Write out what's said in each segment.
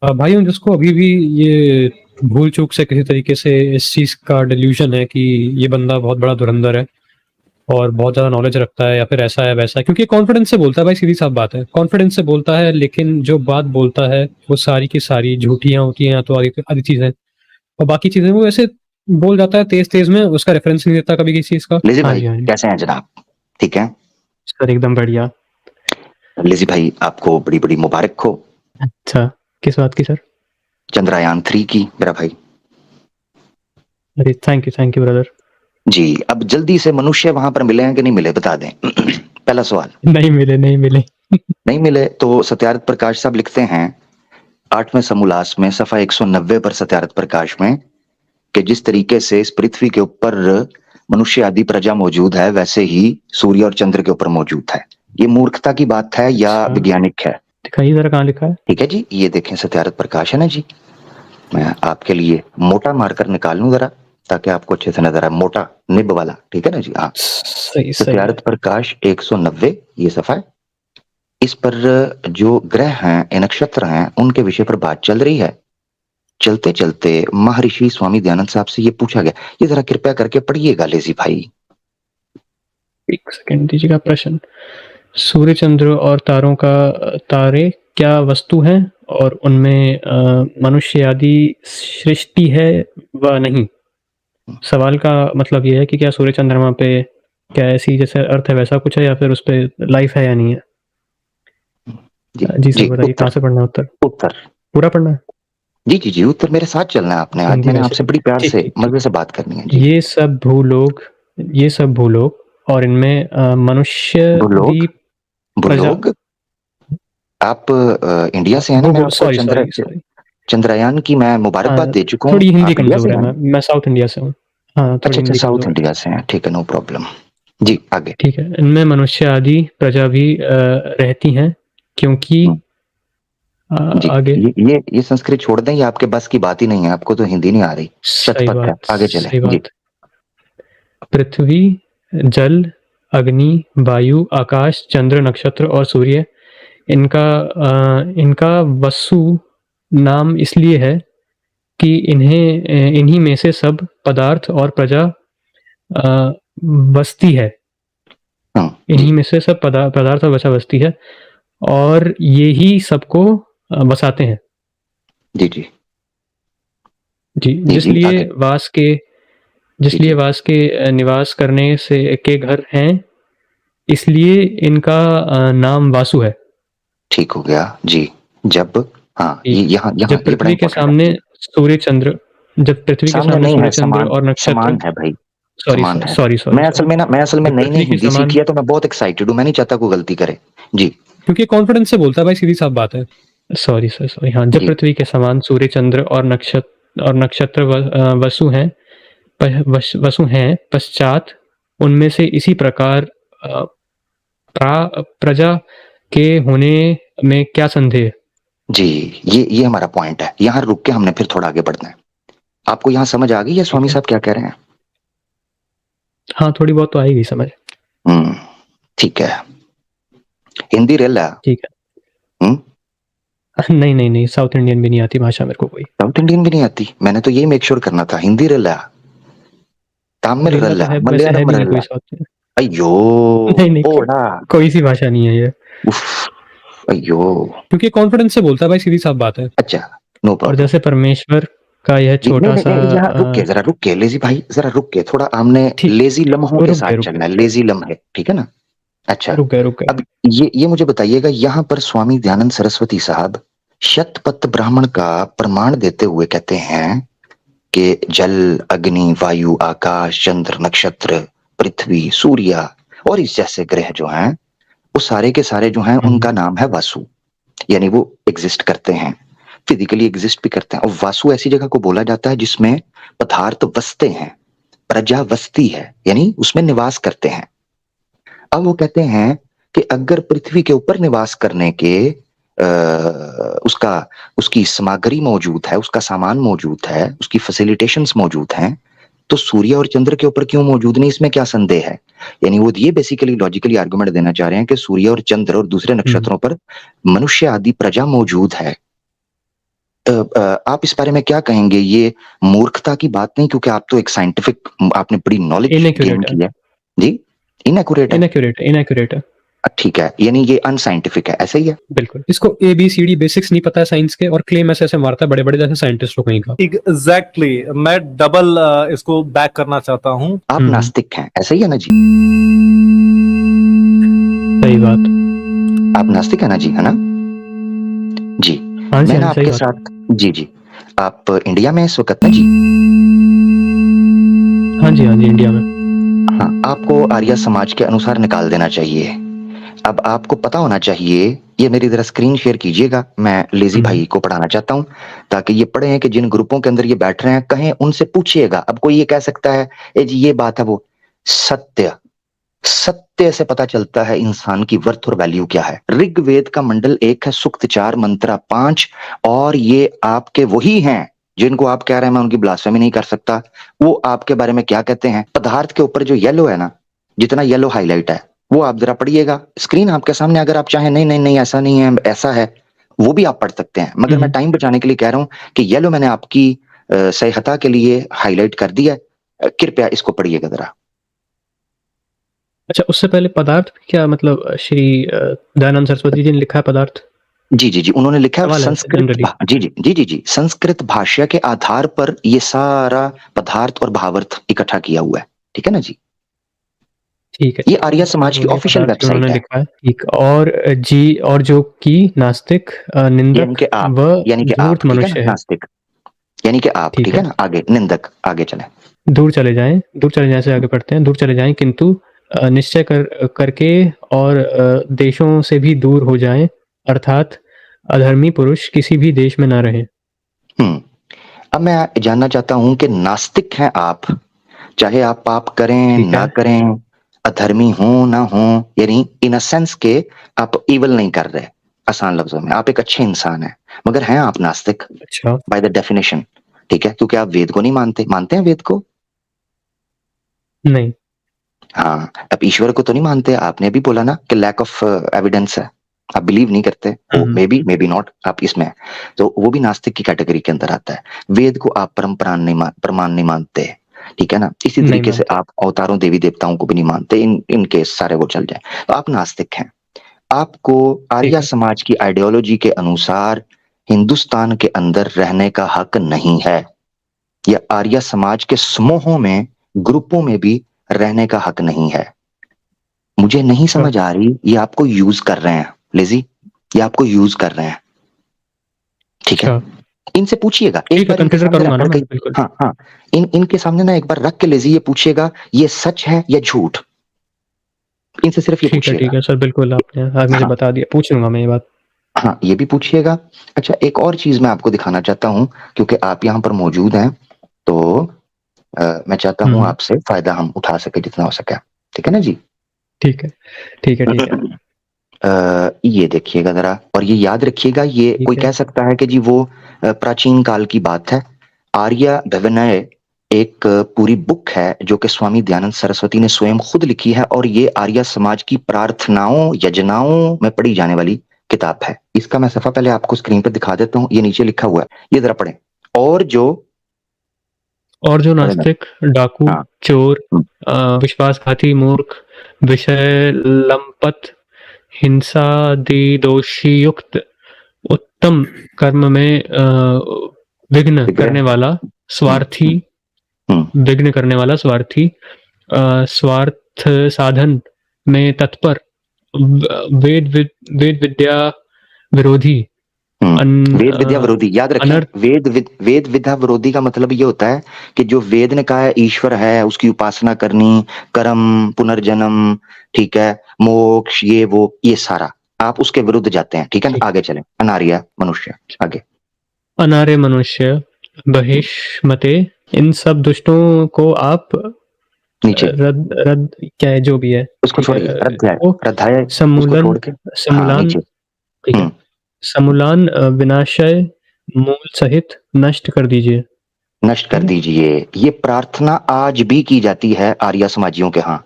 भाइयों, जिसको अभी भी ये भूल चूक से किसी तरीके से इस चीज का डिल्यूजन है कि ये बंदा बहुत बड़ा धुरंधर है और बहुत ज्यादा नॉलेज रखता है या फिर ऐसा है वैसा है, क्योंकि कॉन्फिडेंस से बोलता है भाई, सीधी साफ बात है, कॉन्फिडेंस से बोलता है, लेकिन जो बात बोलता है वो सारी की सारी झूठियां होती हैं, या तो आदि आदि चीजें, और बाकी चीजें वो ऐसे बोल जाता है तेज तेज में, उसका रेफरेंस नहीं देता कभी किसी चीज का। लेजी हाँ भाई जी, हाँ जी कैसे हैं जनाब? ठीक है सर, एकदम बढ़िया। लेजी भाई, आपको बड़ी बड़ी मुबारक हो। अच्छा, किस बात की सर? चंद्रयान 3 की मेरा भाई। अरे थैंक यू ब्रदर। जी, अब जल्दी से मनुष्य वहां पर मिले हैं कि नहीं मिले, बता दें। पहला सवाल। नहीं मिले, नहीं मिले। नहीं मिले तो सत्यार्थ प्रकाश साहब लिखते हैं 8वें समोल्लास में सफा 190 पर सत्यार्थ प्रकाश में कि जिस तरीके से इस पृथ्वी के ऊपर मनुष्य आदि प्रजा मौजूद है, वैसे ही सूर्य और चंद्र के ऊपर मौजूद है। ये मूर्खता की बात है या अच्छा, वैज्ञानिक है? दिखाइए जरा कहाँ लिखा है। ठीक है जी, ये देखें सत्यार्थ प्रकाश है ना जी। मैं आपके लिए मोटा मार्कर निकाल लूं जरा, ताकि आपको अच्छे से नजर आए। मोटा निब वाला, ठीक है ना जी। हाँ, सही सही है। सत्यार्थ प्रकाश 190 ये सफा है। इस पर जो ग्रह हैं, ये नक्षत्र हैं, उनके विषय पर बात चल रही है। चलते चलते महर्षि स्वामी दयानंद साहब से ये पूछा गया, ये जरा कृपया करके पढ़िएगा लेजी भाई। एक सेकंड दीजिएगा। प्रश्न: सूर्य, चंद्र और तारे क्या वस्तु हैं, और उनमें मनुष्य आदि सृष्टि है व नहीं? सवाल का मतलब ये है कि क्या सूर्य चंद्रमा पे क्या ऐसी जैसे अर्थ है वैसा कुछ है, या फिर उस पे लाइफ है या नहीं है? जी जी सर जी, बताइए, कहाँ उत्तर। से पढ़ना है उत्तर? उत्तर। पूरा पढ़ना है? जी जी जी, उत्तर मेरे साथ चलना है आपने। आज हिंदी मैंने में आपसे चलिए। बड़ी प्यार ठीक से ठीक ठीक। मजे से बात करनी है जी। ये सब भूलोग और इनमें मनुष्य भूलोग। द्वीप प्रजा। भूलोग। आप इंडिया से है ना? मैं भूगोल, आपको सॉरी सॉरी सॉरी। चंद्रयान की मैं मुबारकबाद हाँ, दे चुका हूँ। थोड़ी हिंदी आप इंडिया से कमज़ोर है, हैं? मैं साउथ इंडिया से हूँ। हाँ, थोड़ी अच्छा अच्छा, हिंदी साउथ कमज़ोर है। इंडिया से हैं, ठीक है, नो प्रॉब्लम। जी आगे। ठीक है, इनमें मनुष्य आदि प्रजा भी रहती हैं, क्योंकि हम्म, जी। आगे। ये संस्कृत छोड़ दें, ये आपके बस की बात ही नहीं है, आपको तो हिंदी नहीं आ रही। शतपथ है, आगे चले सही जी। बात। पृथ्वी, जल, अग्नि, वायु, आकाश, चंद्र, नक्षत्र और सूर्य, इनका वसु नाम इसलिए है कि इन्हीं में से सब पदार्थ और प्रजा अ, बसती है। जी इन्हीं में से सब पदार्थ और प्रजा बसती है, और ये ही सबको बसाते हैं। जी जी जी, जी जी, आगे। जी जिसलिए जी, वास के निवास करने से के घर हैं, इसलिए इनका नाम वासु है। ठीक हो गया जी। जब, हाँ, जी, ये यहाँ यहाँ जब ये बड़ा पृथ्वी के इंपॉर्टेंट है सामने जी। सूर्य चंद्र जब पृथ्वी के सामने सामने नहीं सूर्य है, चंद्र समान। और नक्षत्र। समान है भाई। सॉरी समान सॉरी है। Sorry sorry sorry. मैं असल में जब नई नई पृथ्वी के हिंदी समान, सीखी है, तो मैं बहुत एक्साइटेड हूँ। मैं नहीं चाहता कोई गलती करे जी। क्योंकि कॉन्फिडेंस से बोलता है भाई, सीधी साफ बात है। Sorry sir, sorry. हाँ, जब जी पृथ्वी के समान सूर्य, चंद्र और नक्षत्र वसु हैं, वसु हैं, पश्चात उनमें से इसी प्रकार प्रजा के होने में क्या संदेह? जी, ये हमारा पॉइंट है। यहाँ रुक के हमने फिर थोड़ा आगे बढ़ना है। आपको यहाँ समझ आ गई है ठीक स्वामी है। साहब क्या कह रहे हैं? हाँ, थोड़ी बहुत तो आएगी समझ। हम्म, ठीक है। हिंदी रेला। ठीक है। हम्म। नहीं नहीं नहीं, साउथ इंडियन भी नहीं आती भाषा मेरे को कोई। साउथ इंडियन भी नहीं आती? मैंने तो यही मेक श्योर करना था, हिंदी रेला, तमिल रेला तो रेला, है, वैसे है मलयालम भी नहीं कोई रेला। साउथ में। अयो, नहीं नहीं, पोड़ा, कोई सी भाषा नहीं है ये। उफ, अयो। क्योंकि कॉन्फिडेंस से बोलता है भाई, सीधी साफ बात है। अच्छा, नो और प्रॉब्लम। जैसे परमेश्वर का यह जी नहीं छोटा नहीं सा नहीं, यहाँ रुक के, जरा रुक के लेजी भाई, जरा रुक के, थोड़ा हमने ठीक। लेजी लम्हों वो के साथ रुक चलना है, गए लेजी लम्हे, ठीक है ना? अच्छा। रुक गए। अब ये मुझे बताइएगा, यहाँ पर स्वामी दयानंद सरस्वती साहब शतपथ ब्राह्मण का प्रमाण देते हुए कहते हैं कि जल, अग्नि, वायु, आकाश, चंद्र, नक्षत्र, पृथ्वी, सूर्य और इस जैसे ग्रह जो हैं, वो सारे के सारे जो हैं, उनका नाम है वासु। यानी वो एग्जिस्ट करते हैं, फिजिकली एग्जिस्ट भी करते हैं। और वासु ऐसी जगह को बोला जाता है जिसमें पदार्थ बसते हैं, प्रजा बसती है, यानी उसमें निवास करते हैं। अब वो कहते हैं कि अगर पृथ्वी के ऊपर निवास करने के उसका उसकी सामग्री मौजूद है, उसका सामान मौजूद है, उसकी फैसिलिटेशंस मौजूद हैं, तो सूर्य और चंद्र के ऊपर क्यों मौजूद नहीं? इसमें क्या संदेह है? यानी वो ये बेसिकली लॉजिकली आर्गुमेंट देना चाह रहे हैं कि सूर्य और चंद्र और दूसरे नक्षत्रों पर मनुष्य आदि प्रजा मौजूद है। आप इस बारे में क्या कहेंगे? ये मूर्खता की बात नहीं, क्योंकि आप तो एक साइंटिफिक, आपने बड़ी नॉलेज गेन इनएक्यूरेट है, की है जी। इनएक्यूरेट है? इनएक्यूरेट है, इनएक्यूरेट है। ठीक है, यानी ये अनसाइंटिफिक है, ऐसा ही है? बिल्कुल, इसको ABCD बेसिक्स नहीं पता है साइंस के, और क्लेम ऐसे ऐसे मारता है बड़े बड़े जैसे साइंटिस्ट हो कहीं का। एग्जैक्टली मैं डबल इसको बैक करना चाहता हूँ। आप नास्तिक हैं, ऐसा ही है ना जी? सही बात। आप नास्तिक है ना जी, है ना जी? हाँ जी, मैं ना हाँ जी, आपके सही बात। साथ जी जी, आप इंडिया में इस वक्त ना जी? हाँ जी, हाँ जी, इंडिया में। हाँ, आपको आर्य समाज के अनुसार निकाल देना चाहिए। अब आपको पता होना चाहिए, ये मेरी जरा स्क्रीन शेयर कीजिएगा, मैं लेजी भाई को पढ़ाना चाहता हूँ, ताकि ये पढ़े कि जिन ग्रुपों के अंदर ये बैठ रहे हैं, कहें उनसे पूछिएगा। अब कोई ये कह सकता है ए जी ये बात है, वो सत्य, सत्य से पता चलता है इंसान की वर्थ और वैल्यू क्या है। ऋग्वेद का मंडल 1 है, सूक्त 4, मंत्रा 5, और ये आपके वही हैं जिनको आप कह रहे हैं मैं उनकी ब्लास्फेमी नहीं कर सकता। वो आपके बारे में क्या कहते हैं? पदार्थ के ऊपर जो येलो है ना, जितना येलो हाईलाइट है, वो आप जरा पढ़िएगा, स्क्रीन आपके सामने। अगर आप चाहें नहीं नहीं नहीं ऐसा नहीं है, ऐसा है, वो भी आप पढ़ सकते हैं, मगर मैं टाइम बचाने के लिए कह रहा हूं कि येलो मैंने आपकी सहायता के लिए हाईलाइट कर दिया है। कृपया इसको पढ़िएगा जरा। अच्छा, उससे पहले पदार्थ क्या मतलब? श्री दयानंद सरस्वती जी ने लिखा है पदार्थ? जी जी जी, उन्होंने लिखा है सवाल है संस्कृत जनरली। जी जी जी जी जी, संस्कृत भाषा के आधार पर ये सारा पदार्थ और भावार्थ इकट्ठा किया हुआ है, ठीक है ना जी? ठीक है, ये आर्य समाज की हो गया ऑफिशियल पदार्थ जो वेबसाइट उन्होंने है। लिखा है। ठीक, और जी, और जो कि नास्तिक, यानी निंदक कि आप, व यानी कि आप, धूर्त ठीक है ना, मनुष्य है। नास्तिक, यानी कि आप, ठीक ठीक है है, ना? आगे निंदक, आगे चले। दूर चले जाएं, दूर चले जाएं से आगे बढ़ते हैं। दूर चले जाएं किंतु निश्चय करके और देशों से भी दूर हो जाएं, अर्थात अधर्मी पुरुष किसी भी देश में ना रहे। अब मैं जानना चाहता हूं कि नास्तिक हैं आप, चाहे आप पाप करें ठीक ना है, करें, अधर्मी हो ना हो, यानी इन अ सेंस के आप इवल नहीं कर रहे, आसान लफ्जों में आप एक अच्छे इंसान हैं, मगर हैं आप नास्तिक अच्छा, बाय द डेफिनेशन, ठीक है? क्योंकि आप वेद को नहीं मानते। मानते हैं वेद को? नहीं, हाँ, आप ईश्वर को तो नहीं मानते। आपने भी बोला ना कि लैक ऑफ एविडेंस है, आप बिलीव नहीं करते हो, मे बी नॉट, आप इसमें, तो वो भी नास्तिक की कैटेगरी के अंदर आता है। वेद को आप प्रमाण नहीं मानते, ठीक है ना? इसी नहीं तरीके से मानते। आप अवतारों देवी देवताओं को भी नहीं मानते, इनके सारे वो चल जाए, तो आप नास्तिक हैं। आपको ठीक आर्य है, समाज की आइडियोलॉजी के अनुसार हिंदुस्तान के अंदर रहने का हक नहीं है, या आर्य समाज के समूहों में, ग्रुपों में भी रहने का हक नहीं है। मुझे नहीं अच्छा, समझ आ रही, ये आपको यूज कर रहे हैं लेजी, ये आपको यूज कर रहे हैं, ठीक है? अच्छा, इनसे पूछिएगा एक ठीक है, बार, इनके कंसिडर सामने करूंगा रख ना मैं, करके। बिल्कुल। हाँ हाँ, इनके सामने ना एक बार रख के लेजी ये पूछिएगा, ये सच है या झूठ? इनसे सिर्फ ये ठीक पूछिएगा। है सर, बिल्कुल आपने आज मुझे हाँ बता दिया, पूछ लूंगा मैं ये बात। हाँ, ये भी पूछिएगा। अच्छा, एक और चीज मैं आपको दिखाना चाहता हूँ, क्योंकि आप यहाँ पर मौजूद हैं, तो मैं चाहता हूँ हम्म, आपसे फायदा हम उठा सके जितना हो सके, ठीक है ना जी? ठीक है, ठीक है, ठीक है, ये देखिएगा जरा, और ये याद रखिएगा, ये कोई ठीक है। कह सकता है कि जी वो प्राचीन काल की बात है। आर्य भवनय एक पूरी बुक है जो कि स्वामी दयानंद सरस्वती ने स्वयं खुद लिखी है, और ये आर्य समाज की प्रार्थनाओं यजनाओं में पढ़ी जाने वाली किताब है। इसका मैं सफा पहले आपको स्क्रीन पर दिखा देता हूँ, ये नीचे लिखा हुआ है, ये जरा पढ़ें। और जो नास्तिक, डाकू, हाँ, चोर, विश्वासघाती, मूर्ख, विषय लंपत, हिंसादि दोषी युक्त, उत्तम कर्म में विघ्न विग्रह, करने वाला, स्वार्थी, विघ्न करने वाला, स्वार्थी, स्वार्थ साधन में तत्पर, वेद विद्या विरोधी, वेद विद्या विरोधी, याद रखें, अनर्थ। वेद विद्या विरोधी का मतलब ये होता है कि जो वेद ने कहा है ईश्वर है, उसकी उपासना करनी, कर्म, पुनर्जन्म, ठीक है, मोक्ष, ये सारा आप उसके विरुद्ध जाते हैं, ठीक है ना? आगे चलें। अनार्य मनुष्य, आगे। अनार्य मनुष्य, बहिष्मते, इन सब दुष्टों को आप नीचे रद्द रद्द क्या है जो भी है, उसको ठीक है, छोड़िए, अध्याय, वो अध्याय उसको समूलन, छोड़ के, हाँ समूलान, नीचे। ठीक है, समूलान विनाशय मूल सहित नष्ट कर दीजिए। नष्ट कर दीजिए, ये प्रार्थना आज भी की जाती है आर्य समाजियों के यहाँ।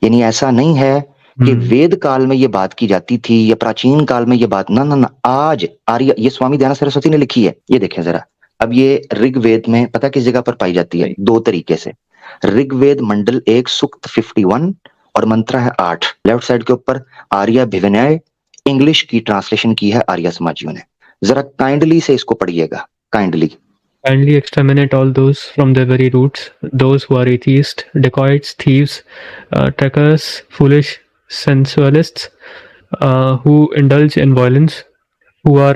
यानी ऐसा नहीं है कि वेद काल में ये बात की जाती थी या प्राचीन काल में ये बात, ना ना ना, आज आर्य, ये स्वामी दयानंद सरस्वती ने लिखी है। ये देखें जरा, अब ये ऋग्वेद में पता किस जगह पर पाई जाती है? दो तरीके से। ऋग्वेद मंडल 1 सूक्त 51 और मंत्र है 8, लेफ्ट साइड के ऊपर आर्याभिविनय इंग्लिश की ट्रांसलेशन की है आर्य समाजियों ने। जरा काइंडली से इसको पढ़िएगा, kindly. Kindly exterminate all those from their very roots, those who are atheists, dacoits, thieves, trekkers, foolish sensualists, who indulge in violence, who are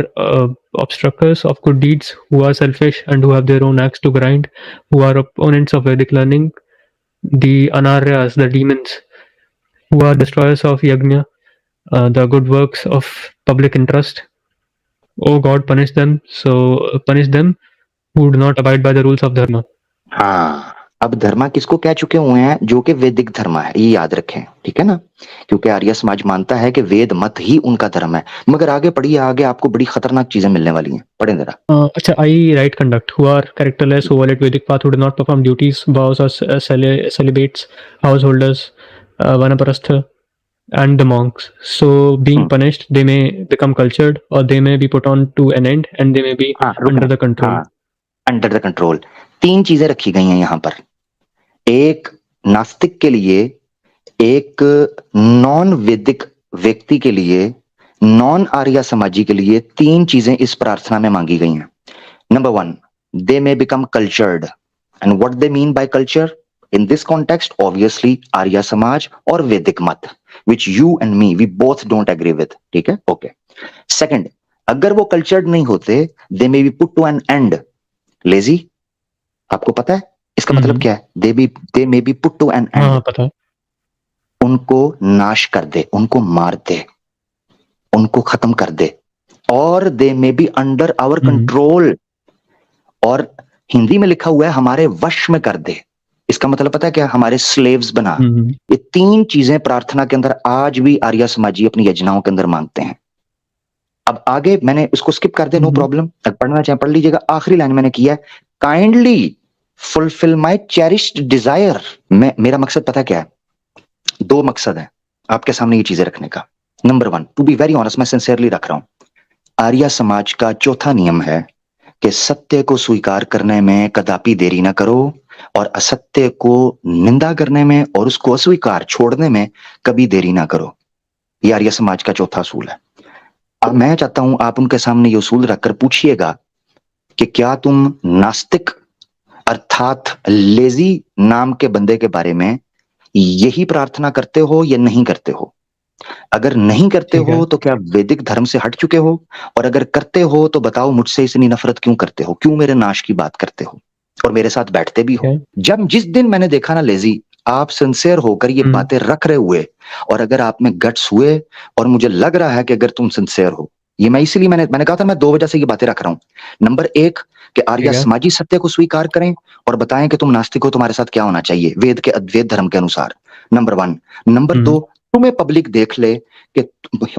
obstructors of good deeds, who are selfish and who have their own axe to grind, who are opponents of Vedic learning, the Anaryas, the demons, who are destroyers of yajna, the good works of public interest. Oh God, punish them. So punish them who do not abide by the rules of dharma. हाँ, अब धर्मा किसको कह चुके हुए हैं? जो कि वैदिक धर्म है, ये याद रखें, ठीक है ना? क्योंकि आर्य समाज मानता है कि वेद मत ही उनका धर्म है। मगर आगे पढ़िए, आगे आपको बड़ी खतरनाक चीजें मिलने वाली हैं, पढ़ें जरा। अच्छा, I right conduct, who are characterless, who violate Vedic path, who do not perform duties, vows or celibates, householders, vanaprastha, and the monks. So being punished, they may become cultured, or they may be put on to an end, and they may be under the control. Under the control. तीन चीजें रखी गई हैं यहां पर। एक नास्तिक के लिए, एक नॉन वैदिक व्यक्ति के लिए, नॉन आर्य समाजी के लिए तीन चीजें इस प्रार्थना में मांगी गई हैं। Number 1, they may become cultured, and what they mean by culture in this context, obviously Arya Samaj और वैदिक मत, which you and me we both don't agree with, ठीक है? ओके। सेकंड, अगर वो कल्चर्ड नहीं होते, they may be put to an end lazy. आपको पता है इसका मतलब क्या है? They may be put to an end, पता है। उनको नाश कर दे, उनको मार दे, उनको खत्म कर दे, और they may be under our control, और हिंदी में लिखा हुआ है हमारे वश में कर दे। इसका मतलब पता है क्या? हमारे स्लेव्स बना। ये तीन चीजें प्रार्थना के अंदर आज भी आर्य समाजी अपनी योजनाओं के अंदर मांगते हैं। अब आगे मैंने उसको स्किप कर दे, नो प्रॉब्लम, पढ़ना चाहे पढ़ लीजिएगा। आखिरी लाइन मैंने किया है, kindly fulfil my cherished desire. मेरा मकसद पता क्या है? दो मकसद है आपके सामने ये चीजें रखने का। Number 1, to be very honest, मैं सिंसियरली रख रहा हूं, आर्य समाज का चौथा नियम है कि सत्य को स्वीकार करने में कदापि देरी ना करो, और असत्य को निंदा करने में और उसको अस्वीकार छोड़ने में कभी देरी ना करो। ये आर्य समाज का चौथा असूल है। अब मैं चाहता हूं आप उनके सामने ये उसूल रखकर पूछिएगा कि क्या तुम नास्तिक अर्थात लेजी नाम के बंदे के बारे में यही प्रार्थना करते हो या नहीं करते हो? अगर नहीं करते हो तो क्या वैदिक धर्म से हट चुके हो? और अगर करते हो तो बताओ मुझसे इतनी नफरत क्यों करते हो? क्यों मेरे नाश की बात करते हो और मेरे साथ बैठते भी हो? जिस दिन मैंने देखा ना लेजी, आप सिंसियर होकर ये बातें रख रहे हुए, और अगर आप में गट्स हुए, और मुझे लग रहा है कि अगर तुम सिंसियर हो, ये मैं इसीलिए मैंने कहा था मैं 2 वजह से ये बातें रख रहा हूं। नंबर 1 कि आर्य समाजी सत्य को स्वीकार करें और बताएं कि तुम नास्तिक हो, तुम्हारे साथ क्या होना चाहिए वेद के अद्वैत धर्म के अनुसार, नंबर 1। नंबर 2, तुम्हें पब्लिक देख ले कि,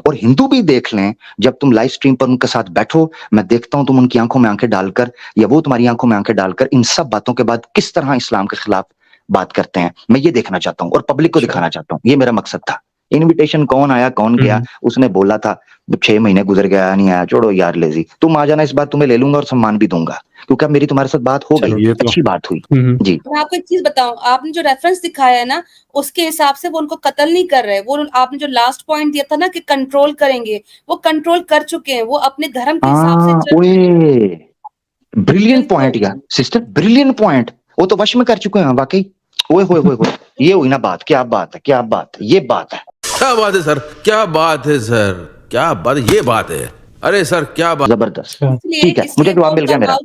और हिंदू भी देख लें, जब तुम लाइव स्ट्रीम पर उनके साथ बैठो, मैं देखता हूं तुम उनकी आंखों में आंखें डालकर या वो तुम्हारी आंखों में आंखें डालकर इन सब बातों के बाद किस तरह इस्लाम के खिलाफ बात करते हैं। मैं ये देखना चाहता हूं और पब्लिक को दिखाना चाहता हूं, ये मेरा मकसद था। इनविटेशन कौन आया कौन गया, उसने बोला था 6 महीने गुजर गया, नहीं आया, छोड़ो यार लेजी, तुम आ जाना, इस बार तुम्हें ले लूंगा और सम्मान भी दूंगा, क्योंकि अब मेरी तुम्हारे साथ बात हो गई, अच्छी बात हुई। जी, मैं आपको एक चीज बताऊं, आपने जो रेफरेंस दिखाया है ना, उसके हिसाब से वो उनको कत्ल नहीं कर रहे। वो आपने जो लास्ट पॉइंट दिया था ना कि कंट्रोल करेंगे, वो कंट्रोल कर चुके हैं, वो अपने धर्म के हिसाब से चल रहे हैं। ब्रिलियंट पॉइंट यार सिस्टर, ब्रिलियंट पॉइंट। वो तो वश में कर चुके हैं वाकई। ओए होए होए होए, ये हुई ना बात। क्या बात है, क्या बात है, ये बात है। क्या बात है सर, क्या बात है सर, क्या बात, ये बात है। अरे सर क्या बात, जबरदस्त। ठीक है, मुझे जवाब मिल गया मेरा।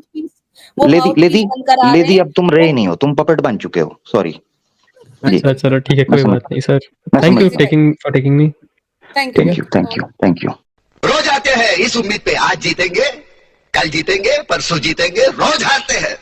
लेदी अब तुम रहे नहीं हो, तुम पपेट बन चुके हो, सॉरी। अच्छा चलो ठीक है, कोई बात नहीं sir. Thank you for taking me. Thank you. रोज आते हैं इस उम्मीद पे आज जीतेंगे, कल जीतेंगे, परसों जीतेंगे, रोज हारते हैं।